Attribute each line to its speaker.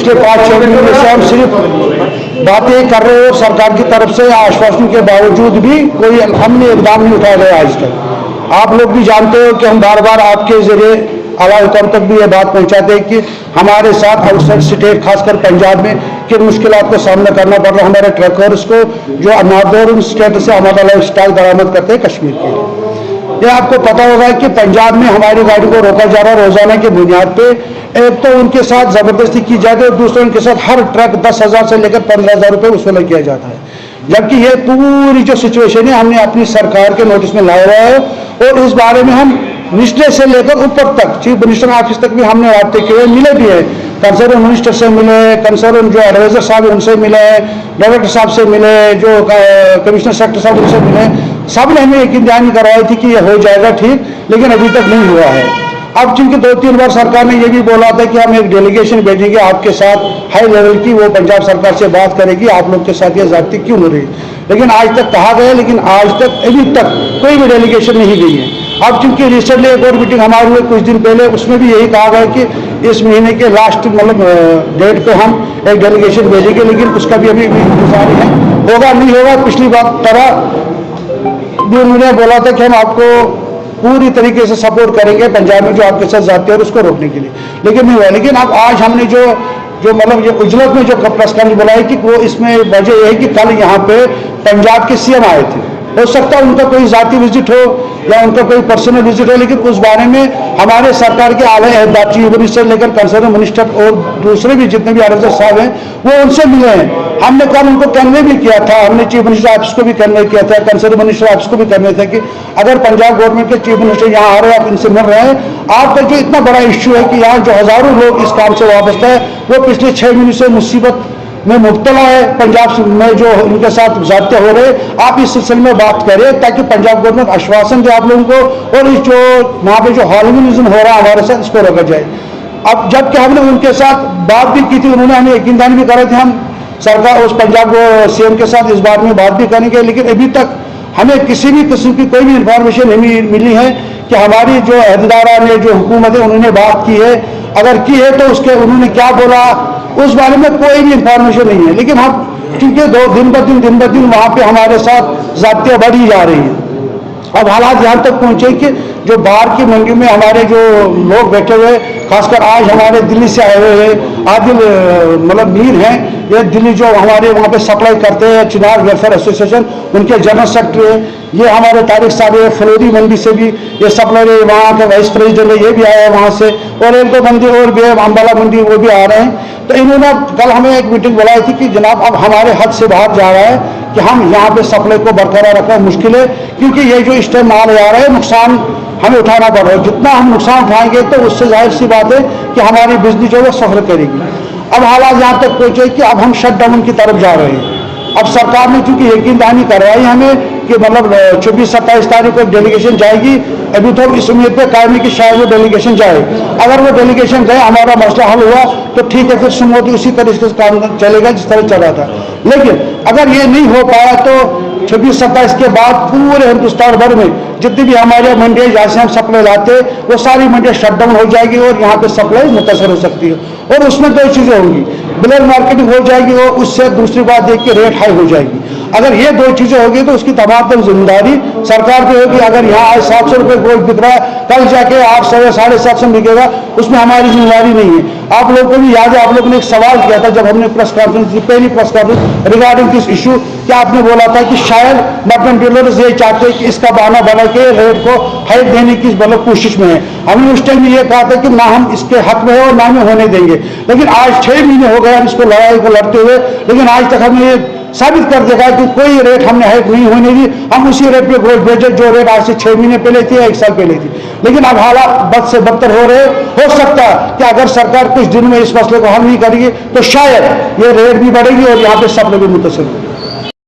Speaker 1: पिछले 5-6 दिनों में से हम सिर्फ बातें कर रहे हैं और सरकार की तरफ से आश्वासन के बावजूद भी कोई हमने इकदाम नहीं उठाया गया आज तक। आप लोग भी जानते हो कि हम बार बार आपके जरिए आला हुकूमत तक भी ये बात पहुंचाते हैं कि हमारे साथ आउटसाइड स्टेट खासकर पंजाब में किन मुश्किलात का सामना करना पड़ रहा है हमारे ट्रकर्स को जो नॉर्दर्न स्टेट से हमारा स्टॉक बरामद करते हैं कश्मीर के लिए। ये आपको पता होगा कि पंजाब में हमारी गाड़ी को रोका जा रहा है रोजाना की बुनियाद पे। एक तो उनके साथ जबरदस्ती की जाती है और दूसरे उनके साथ हर ट्रक 10,000 से लेकर 15,000 रुपये वसूला किया जाता है। जबकि ये पूरी जो सिचुएशन है हमने अपनी सरकार के नोटिस में लाया हुआ है और इस बारे में हम निचले से लेकर ऊपर तक चीफ मिनिस्टर ऑफिस तक भी हमने बातें की है, मिले भी है। कंसर्न मिनिस्टर से मिले, कंसर्न जो एडवाइजर साहब उनसे मिले, डायरेक्टर साहब से मिले, जो कमिश्नर सेक्रेटरी साहब उनसे मिले, सब ने हमें यकीन दहानी करवाई थी कि यह हो जाएगा ठीक, लेकिन अभी तक नहीं हुआ है। अब चूंकि 2-3 बार सरकार ने यह भी बोला था कि हम एक डेलीगेशन भेजेंगे आपके साथ हाई लेवल की, वो पंजाब सरकार से बात करेगी आप लोग के साथ ये ज़्यादती क्यों हो रही है, लेकिन आज तक कहा गया, लेकिन आज तक अभी तक कोई भी डेलीगेशन नहीं गई है। अब चूंकि रिसेंटली एक और मीटिंग हमारी हुई कुछ दिन पहले, उसमें भी यही कहा गया कि इस महीने के लास्ट डेट पे हम एक डेलीगेशन भेजेंगे, लेकिन उसका भी अभी इंतजार है, होगा नहीं होगा। पिछली बार तरह भी उन्होंने बोला था कि हम आपको पूरी तरीके से सपोर्ट करेंगे पंजाब में जो आपके साथ जाते हैं और उसको रोकने के लिए, लेकिन नहीं हुआ। लेकिन अब आज हमने जो ये उजलत में जो प्रेस कॉन्फ्रेंस बुलाई कि वो इसमें वजह यह है कि कल यहाँ पे पंजाब के सीएम आए थे। हो सकता है उनका कोई जाती विजिट हो या उनका कोई पर्सनल विजिट हो, लेकिन उस बारे में हमारे सरकार के आला अहदेदार चीफ मिनिस्टर लेकर कंसर्न मिनिस्टर और दूसरे भी जितने भी एडवाइजर साहब हैं वो उनसे मिले हैं। हमने कल उनको कन्वे भी किया था, हमने चीफ मिनिस्टर ऑफिस को भी कन्वे किया था, कंसर्न मिनिस्टर ऑफिस को भी कन्वे था कि अगर पंजाब गवर्नमेंट के चीफ मिनिस्टर यहाँ आ रहे हैं आप इनसे मिल रहे हैं, आपका जो इतना बड़ा इश्यू है कि यहाँ जो हजारों लोग इस काम से वाबस्ता है वो पिछले 6 महीने से मुसीबत में मुब्तला है, पंजाब में जो उनके साथ ज़ाब्ते हो रहे, आप इस सिलसिले में बात करें ताकि पंजाब गवर्नमेंट आश्वासन दे आप लोगों को और इस जो वहाँ पे जो हॉलीवुडिज्म हो रहा है हमारे साथ इसको रोका जाए। अब जबकि हमने उनके साथ बात भी की थी, उन्होंने हमें यकीन दहानी भी करे थे हम सरकार उस पंजाब सीएम के साथ इस बारे में बात भी करेंगे, लेकिन अभी तक हमें किसी भी किस्म की कोई भी इंफॉर्मेशन नहीं मिली है कि हमारी जो अहदेदारा ने जो हुकूमत है उन्होंने बात की है, अगर की है तो उसके उन्होंने क्या बोला उस बारे में कोई भी इंफॉर्मेशन नहीं है। लेकिन हम क्योंकि दिन ब दिन वहाँ पे हमारे साथ ज़ाब्तियाँ बढ़ी जा रही हैं। अब हालात यहाँ तक पहुँचे कि जो बाहर की मंडी में हमारे जो लोग बैठे हुए, खासकर आज हमारे दिल्ली से आए हुए हैं आदिल मीर हैं, ये दिल्ली जो हमारे वहाँ पे सप्लाई करते हैं चिनार वेलफेयर एसोसिएशन, उनके जनरल सेक्रेटरी हैं, ये हमारे तारिक साहब है फलोरी मंडी से भी ये सप्लाई है, वहाँ के वाइस प्रेसिडेंट है ये भी आया है वहाँ से, और एक दो मंडी और भी है अम्बाला मंडी वो भी आ रहे हैं। तो इन्होंने कल हमें एक मीटिंग बुलाई थी कि जनाब अब हमारे हद से बाहर जा रहा है कि हम यहाँ पे सप्लाई को बरकरार रखना मुश्किल है, क्योंकि ये जो इस टाइम माल आ रहा है नुकसान हमें उठाना पड़ रहा है। जितना हम नुकसान उठाएंगे तो उससे जाहिर सी बात है कि हमारी बिजली जो है सफर करेगी। अब हालात यहाँ तक पहुँचे कि अब हम शट डाउन की तरफ जा रहे हैं। अब सरकार ने चूंकि यकीन दहानी करवाई हमें कि 24-27 तारीख को डेलीगेशन जाएगी, अभी तो इस उम्मीद पे कायम है कि शायद वो डेलीगेशन जाए। अगर वो डेलीगेशन जाए हमारा मसला हल हुआ तो ठीक है, फिर स्मूथली उसी तरीके से काम चलेगा जिस तरह चल रहा था। लेकिन अगर ये नहीं हो पाया तो 26-27 के बाद पूरे हिंदुस्तान भर में जितनी भी हमारे मंडियाँ जहाँ से हम सप्लाई लाते वो सारी मंडियाँ शट डाउन हो जाएगी और यहाँ पे सप्लाई मुतासर हो सकती है। और उसमें 2 चीज़ें होंगी, ब्लैक मार्केटिंग हो जाएगी और उससे दूसरी बात देख के रेट हाई हो जाएगी। अगर ये 2 चीज़ें होगी तो उसकी तमाम जिम्मेदारी सरकार की होगी। अगर यहाँ आज 700 रुपये गोल्ड बिक रहा है, कल जाके 800 या 750 बिकेगा, उसमें हमारी जिम्मेदारी नहीं है। आप लोगों को भी याद है, आप लोगों ने एक सवाल किया था जब हमने प्रेस कॉन्फ्रेंस की, पहली press conference regarding this issue, कि आपने बोला था कि शायद मटन डीलर्स ये चाहते हैं कि इसका बहाना बना के रेट को हाइक देने की कोशिश में है। हमने उस टाइम ये कहा था कि ना हम इसके हक में है और ना हमें होने देंगे, लेकिन आज 6 महीने हो गए हम इसको लड़ाई को लड़ते हुए, लेकिन आज तक हमने ये साबित कर देगा कि कोई रेट हमने हाइक नहीं होने दी। हम उसी रेट पे गोल्ड बेचे जो रेट आज से 6 महीने पहले थी या 1 साल पहले थी। लेकिन अब हालात बद से बदतर हो रहे। हो सकता है कि अगर सरकार कुछ दिन में इस मसले को हल नहीं करेगी तो शायद ये रेट भी बढ़ेगी और यहाँ पे सप्लाई भी मुतासिर होगी।